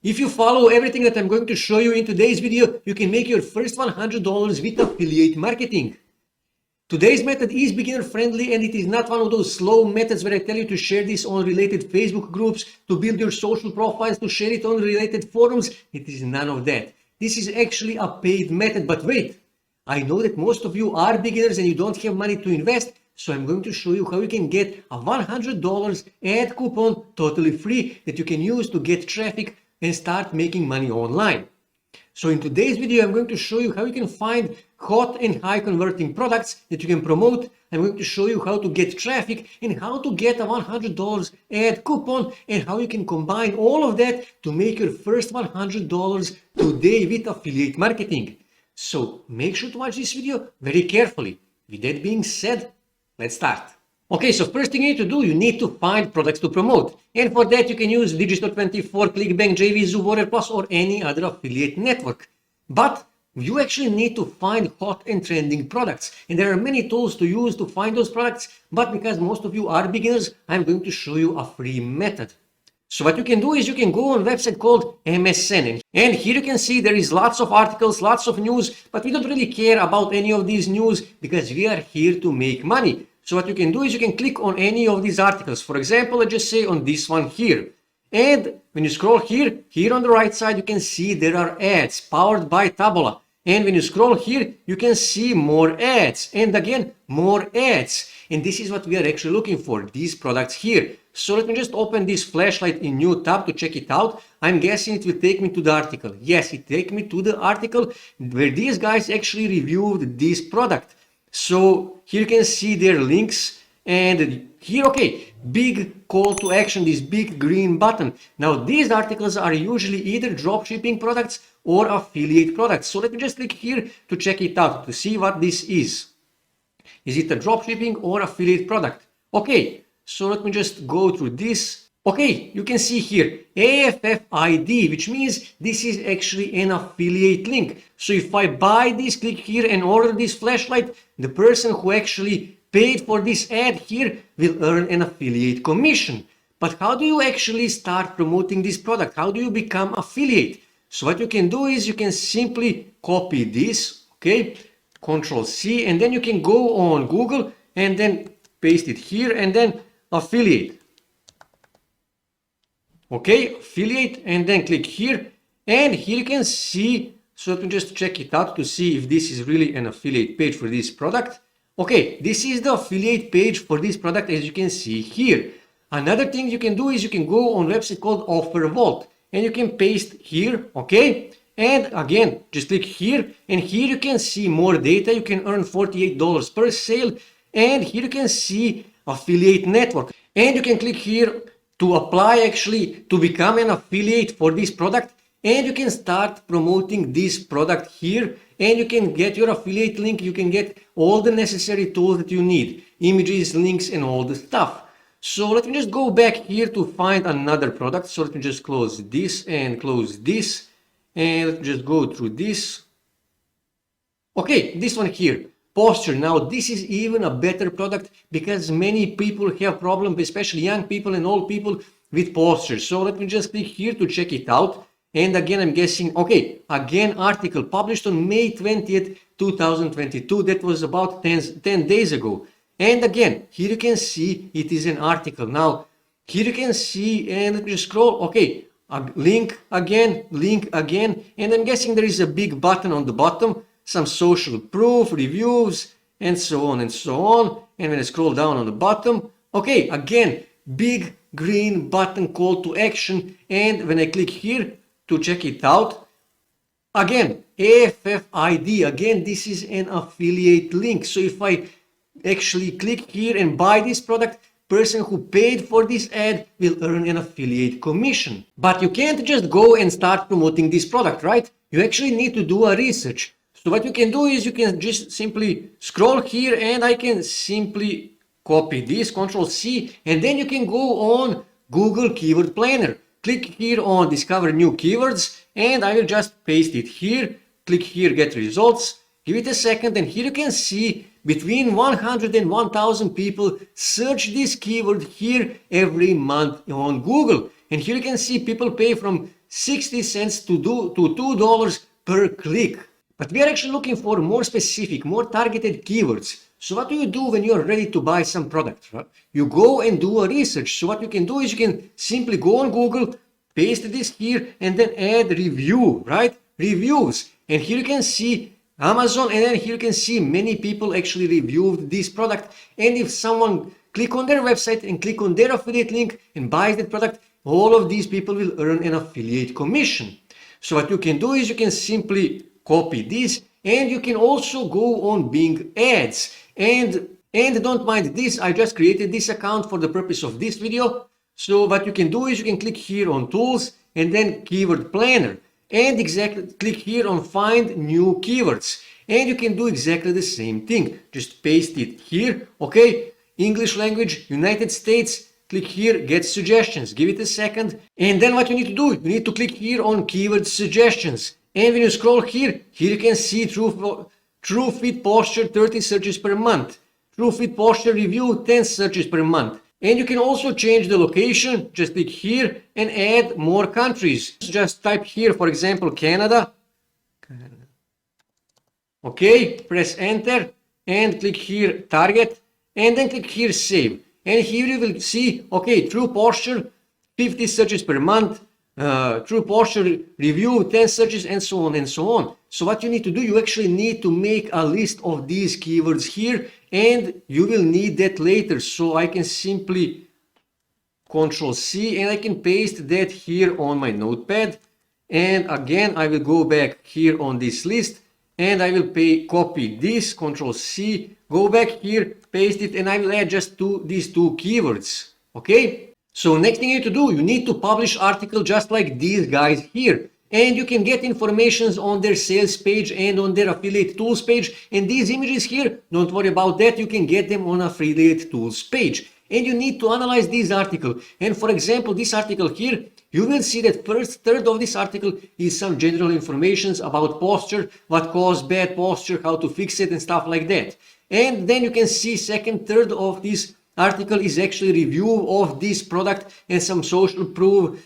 If you follow everything that I'm going to show you in today's video, you can make your first $100 with affiliate marketing. Today's method is beginner friendly and it is not one of those slow methods where I tell you to share this on related Facebook groups, to build your social profiles, to share it on related forums. It is none of that. This is actually a paid method, but wait, I know that most of you are beginners and you don't have money to invest, so I'm going to show you how you can get a $100 ad coupon totally free that you can use to get traffic and start making money online. So in today's video, I'm going to show you how you can find hot and high converting products that you can promote. I'm going to show you how to get traffic and how to get a $100 ad coupon and how you can combine all of that to make your first $100 today with affiliate marketing. So make sure to watch this video very carefully. With that being said, let's start. Okay, so first thing you need to do, you need to find products to promote. And for that, you can use Digital24, ClickBank, JVZoo, Warrior Plus, or any other affiliate network. But you actually need to find hot and trending products. And there are many tools to use to find those products. But because most of you are beginners, I'm going to show you a free method. So what you can do is you can go on a website called MSN. And here you can see there is lots of articles, lots of news, but we don't really care about any of these news because we are here to make money. So what you can do is you can click on any of these articles. For example, let's just say on this one here. And when you scroll here on the right side, you can see there are ads powered by Taboola. And when you scroll here, you can see more ads. And again, more ads. And this is what we are actually looking for, these products here. So let me just open this flashlight in new tab to check it out. I'm guessing it will take me to the article. Yes, it takes me to the article where these guys actually reviewed this product. So here you can see their links and here, okay, big call to action, this big green button. Now these articles are usually either dropshipping products or affiliate products. So let me just click here to check it out, to see what this is. Is it a dropshipping or affiliate product? Okay, so let me just go through this. Okay, you can see here AFFID, which means this is actually an affiliate link. So if I buy this, click here and order this flashlight, the person who actually paid for this ad here will earn an affiliate commission. But how do you actually start promoting this product? How do you become affiliate? So what you can do is you can simply copy this, okay, Control C, and then you can go on Google and then paste it here and then affiliate. Okay, affiliate, and then click here, and here you can see, so let me just check it out to see if this is really an affiliate page for this product. Okay, this is the affiliate page for this product, as you can see here. Another thing you can do is you can go on a website called Offer Vault, and you can paste here, okay, and again, just click here, and here you can see more data. You can earn $48 per sale, and here you can see affiliate network, and you can click here to apply actually to become an affiliate for this product, and you can start promoting this product here, and you can get your affiliate link. You can get all the necessary tools that you need, images, links, and all the stuff. So let me just go back here to find another product. So let me just close this and close this, and let's just go through this. Okay, this one here, posture. Now this is even a better product because many people have problems, especially young people and old people, with posture. So let me just click here to check it out. And again, I'm guessing, okay, again, article published on May 20th, 2022. That was about 10 days ago. And again, here you can see it is an article. Now, here you can see, and let me just scroll. Okay, a link again, and I'm guessing there is a big button on the bottom, some social proof, reviews, and so on and so on. And when I scroll down on the bottom, okay, again, big green button, call to action. And when I click here to check it out, again, AFFID, again, this is an affiliate link. So if I actually click here and buy this product, person who paid for this ad will earn an affiliate commission. But you can't just go and start promoting this product, right? You actually need to do a research. So what you can do is you can just simply scroll here, and I can simply copy this, Control C, and then you can go on Google Keyword Planner. Click here on Discover New Keywords, and I will just paste it here. Click here, Get Results. Give it a second, and here you can see between 100 and 1,000 people search this keyword here every month on Google. And here you can see people pay from 60 cents to $2 per click. But we are actually looking for more specific, more targeted keywords. So what do you do when you're ready to buy some product? Right? You go and do a research. So what you can do is you can simply go on Google, paste this here, and then add review, right? Reviews. And here you can see Amazon, and then here you can see many people actually reviewed this product. And if someone click on their website and click on their affiliate link and buys that product, all of these people will earn an affiliate commission. So what you can do is you can simply copy this, and you can also go on Bing Ads. And don't mind this, I just created this account for the purpose of this video. So what you can do is you can click here on Tools and then Keyword Planner, and exactly click here on Find New Keywords, and you can do exactly the same thing. Just paste it here, okay? English language, United States, click here, Get Suggestions, give it a second, and then what you need to do, you need to click here on Keyword Suggestions, and when you scroll here you can see True Fit Posture 30 searches per month, True Fit Posture Review 10 searches per month. And you can also change the location, just click here and add more countries. Just type here, for example, Canada. Okay, press enter and click here, target, and then click here, save. And here you will see, okay, True Posture, 50 searches per month, True Posture Review, 10 searches, and so on and so on. So what you need to do, you actually need to make a list of these keywords here, and you will need that later. So I can simply Control C and I can paste that here on my notepad. And again, I will go back here on this list and I will copy this, Control C, go back here, paste it, and I will add just these two keywords. Okay? So next thing you need to do, you need to publish article just like these guys here. And you can get informations on their sales page and on their affiliate tools page. And these images here, don't worry about that, you can get them on affiliate tools page. And you need to analyze this article. And for example, this article here, you will see that first third of this article is some general information about posture, what caused bad posture, how to fix it and stuff like that. And then you can see second third of this article is actually review of this product and some social proof,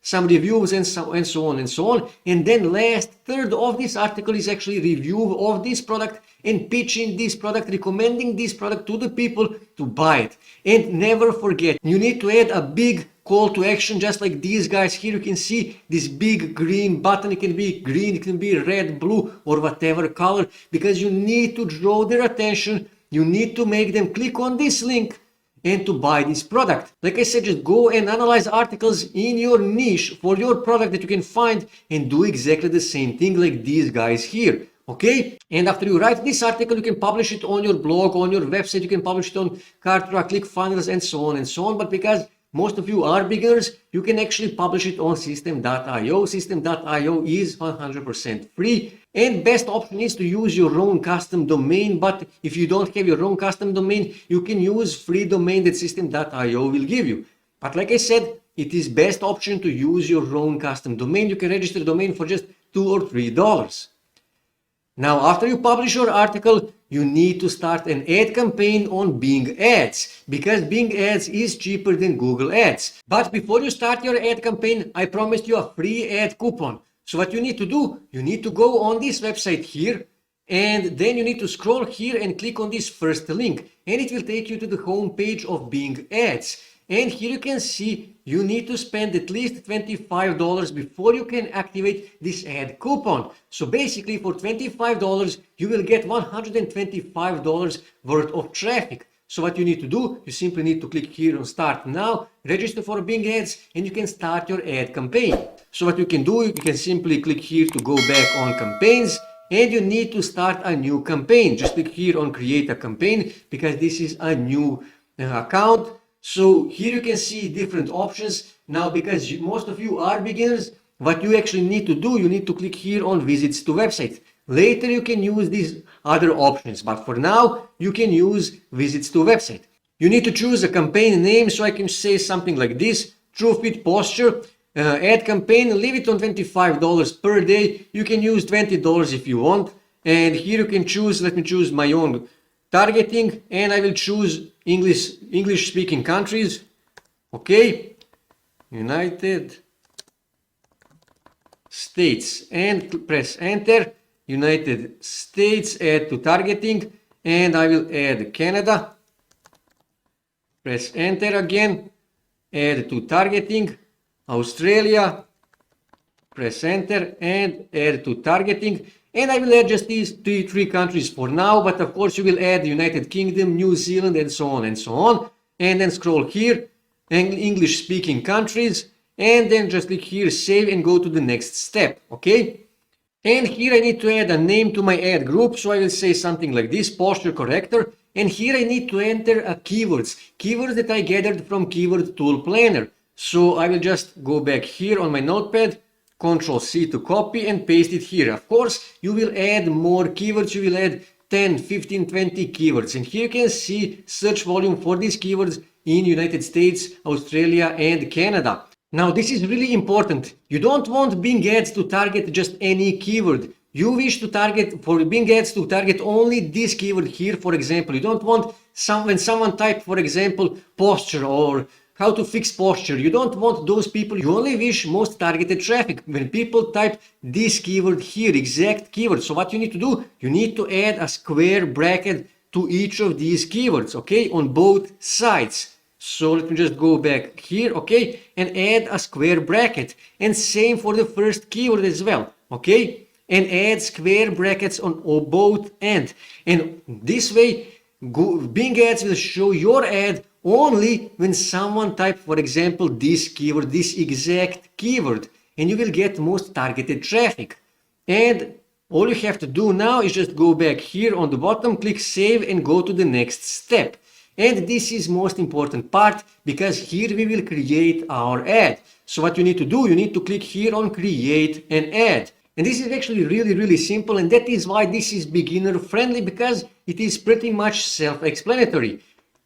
some reviews and so on and so on. And then last third of this article is actually review of this product and pitching this product, recommending this product to the people to buy it. And never forget, you need to add a big call to action, just like these guys here. You can see this big green button. It can be green, it can be red, blue, or whatever color, because you need to draw their attention. You need to make them click on this link and to buy this product. Like I said, just go and analyze articles in your niche for your product that you can find and do exactly the same thing like these guys here. Okay? And after you write this article, you can publish it on your blog, on your website, you can publish it on Kartra, ClickFunnels, and so on and so on. But because most of you are beginners, you can actually publish it on System.io. System.io is 100% free. And best option is to use your own custom domain. But if you don't have your own custom domain, you can use free domain that System.io will give you. But like I said, it is best option to use your own custom domain. You can register the domain for just $2 or $3. Now, after you publish your article, you need to start an ad campaign on Bing Ads, because Bing Ads is cheaper than Google Ads. But before you start your ad campaign, I promised you a free ad coupon. So what you need to do, you need to go on this website here, and then you need to scroll here and click on this first link, and it will take you to the home page of Bing Ads. And here you can see you need to spend at least $25 before you can activate this ad coupon. So basically for $25, you will get $125 worth of traffic. So what you need to do, you simply need to click here on Start Now, register for Bing Ads, and you can start your ad campaign. So what you can do, you can simply click here to go back on campaigns, and you need to start a new campaign. Just click here on Create a Campaign, because this is a new account. So here you can see different options. Now, because most of you are beginners, what you actually need to do, you need to click here on Visits to Website. Later you can use these other options, but for now you can use Visits to Website. You need to choose a campaign name, so I can say something like this: True Fit Posture, ad campaign, leave it on $25 per day. You can use $20 if you want. And here you can choose, let me choose my own targeting, and I will choose English speaking countries. Okay, United States and press enter. United States, add to targeting, and I will add Canada. Press enter again, add to targeting. Australia, press enter and add to targeting. And I will add just these three countries for now, but of course you will add United Kingdom, New Zealand, and so on and so on. And then scroll here, English speaking countries, and then just click here, save, and go to the next step, okay? And here I need to add a name to my ad group, so I will say something like this, posture corrector. And here I need to enter a keywords that I gathered from Keyword Tool Planner. So I will just go back here on my notepad, Control C to copy and paste it here. Of course, you will add more keywords, you will add 10, 15, 20 keywords. And here you can see search volume for these keywords in United States, Australia, and Canada. Now, this is really important. You don't want Bing Ads to target just any keyword. You wish to target, for Bing Ads to target only this keyword here, for example. You don't want when someone type, for example, posture or how to fix posture. You don't want those people. You only wish most targeted traffic when people type this keyword here, exact keyword. So what you need to do, you need to add a square bracket to each of these keywords, okay, on both sides. So let me just go back here, okay, and add a square bracket. And same for the first keyword as well, okay, and add square brackets on both ends. And this way, Bing Ads will show your ad only when someone type, for example, this keyword, this exact keyword, and you will get most targeted traffic. And all you have to do now is just go back here on the bottom, click save, and go to the next step. And this is most important part, because here we will create our ad. So what you need to do, you need to click here on create an ad. And this is actually really simple, and that is why this is beginner friendly, because it is pretty much self-explanatory.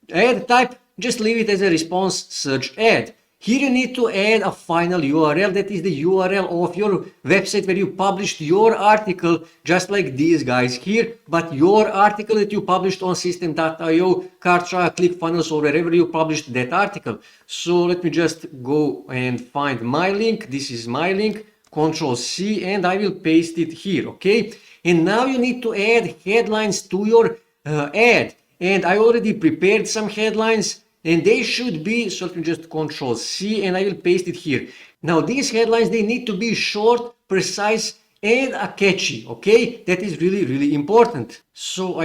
Ad type, just leave it as a response search ad. Here you need to add a final URL, that is the URL of your website where you published your article, just like these guys here, but your article that you published on system.io, Kartra, ClickFunnels, or wherever you published that article. So let me just go and find my link. This is my link, Control C, and I will paste it here, okay? And now you need to add headlines to your ad. And I already prepared some headlines, and they should be, so let me just Control C, and I will paste it here. Now these headlines, they need to be short, precise, and catchy, okay? That is really important. So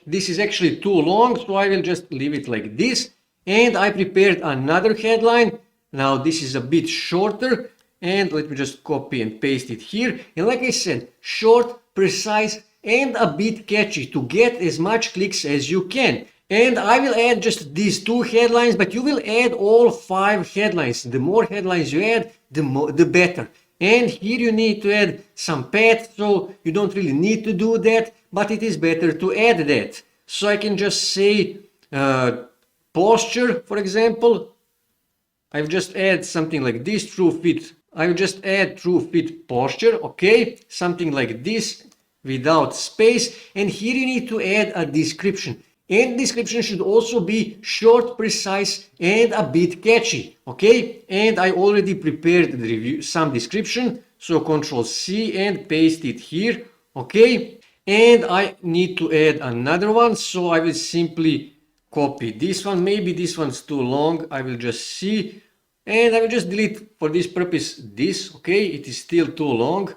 this is actually too long, so I will just leave it like this. And I prepared another headline. Now this is a bit shorter, and let me just copy and paste it here. And like I said, short, precise, and a bit catchy to get as much clicks as you can. And I will add just these two headlines, but you will add all 5 headlines. The more headlines you add, the better. And here you need to add some path, so you don't really need to do that, but it is better to add that. So I can just say posture, for example. I've just add something like this, true fit. I will just add true fit posture, okay? Something like this without space. And here you need to add a description. And description should also be short, precise, and a bit catchy, okay? And I already prepared the review, some description, so Control C and paste it here, okay? And I need to add another one, so I will simply copy this one. Maybe this one's too long, I will just see, and I will just delete for this purpose this, okay? It is still too long,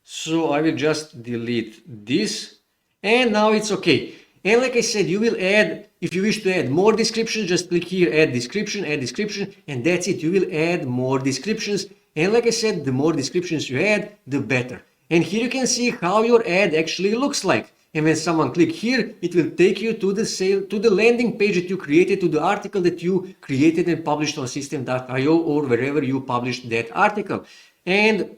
so I will just delete this, and now it's okay. And like I said, you will add, if you wish to add more descriptions, just click here, add description, and that's it. You will add more descriptions. And like I said, the more descriptions you add, the better. And here you can see how your ad actually looks like. And when someone click here, it will take you to the landing page that you created, to the article that you created and published on system.io or wherever you published that article. And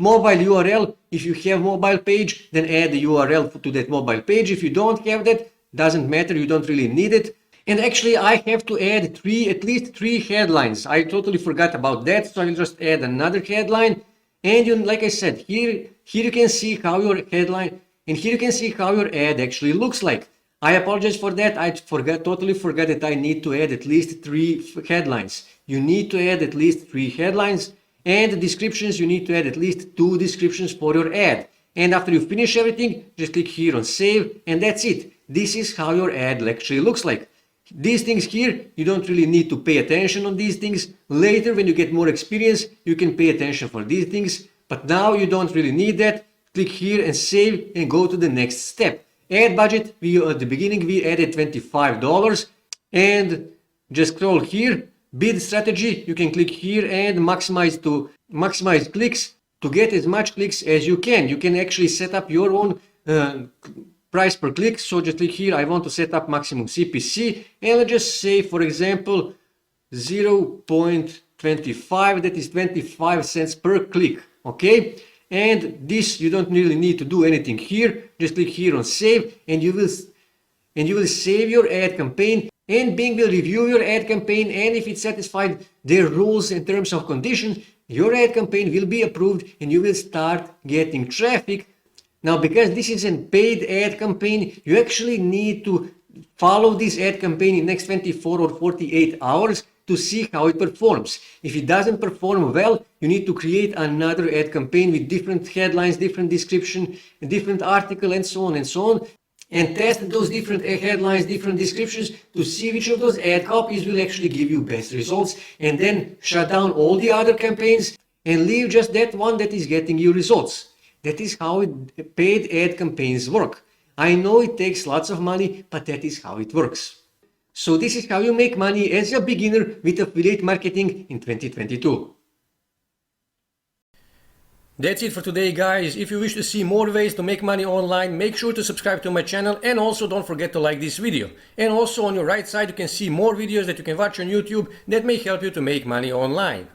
mobile URL, if you have mobile page, then add the URL to that mobile page. If you don't have that, doesn't matter, you don't really need it. And actually I have to add at least three headlines. I totally forgot about that, so I will just add another headline. And like I said, here you can see how your headline, and here you can see how your ad actually looks like. I apologize for that. I totally forgot that I need to add at least 3 headlines. You need to add at least 3 headlines. And the descriptions, you need to add at least 2 descriptions for your ad. And after you finish everything, just click here on save, and that's it. This is how your ad actually looks like. These things here, you don't really need to pay attention on these things. Later, when you get more experience, you can pay attention for these things. But now you don't really need that. Click here and save and go to the next step. Ad budget, at the beginning we added $25, and just scroll here. Bid strategy, you can click here and maximize clicks to get as much clicks as you can. You can actually set up your own price per click. So just click here, I want to set up maximum CPC, and let's just say, for example, 0.25, that is 25 cents per click. Okay, and this you don't really need to do anything here. Just click here on save, and you will save your ad campaign, and Bing will review your ad campaign, and if it satisfied their rules and terms of condition, your ad campaign will be approved and you will start getting traffic. Now, because this is a paid ad campaign, you actually need to follow this ad campaign in the next 24 or 48 hours to see how it performs. If it doesn't perform well, you need to create another ad campaign with different headlines, different description, different article, and so on and so on, and test those different headlines, different descriptions to see which of those ad copies will actually give you best results, and then shut down all the other campaigns and leave just that one that is getting you results. That is how paid ad campaigns work. I know it takes lots of money, but that is how it works. So this is how you make money as a beginner with affiliate marketing in 2022. That's it for today, guys. If you wish to see more ways to make money online, make sure to subscribe to my channel, and also don't forget to like this video. And also on your right side, you can see more videos that you can watch on YouTube that may help you to make money online.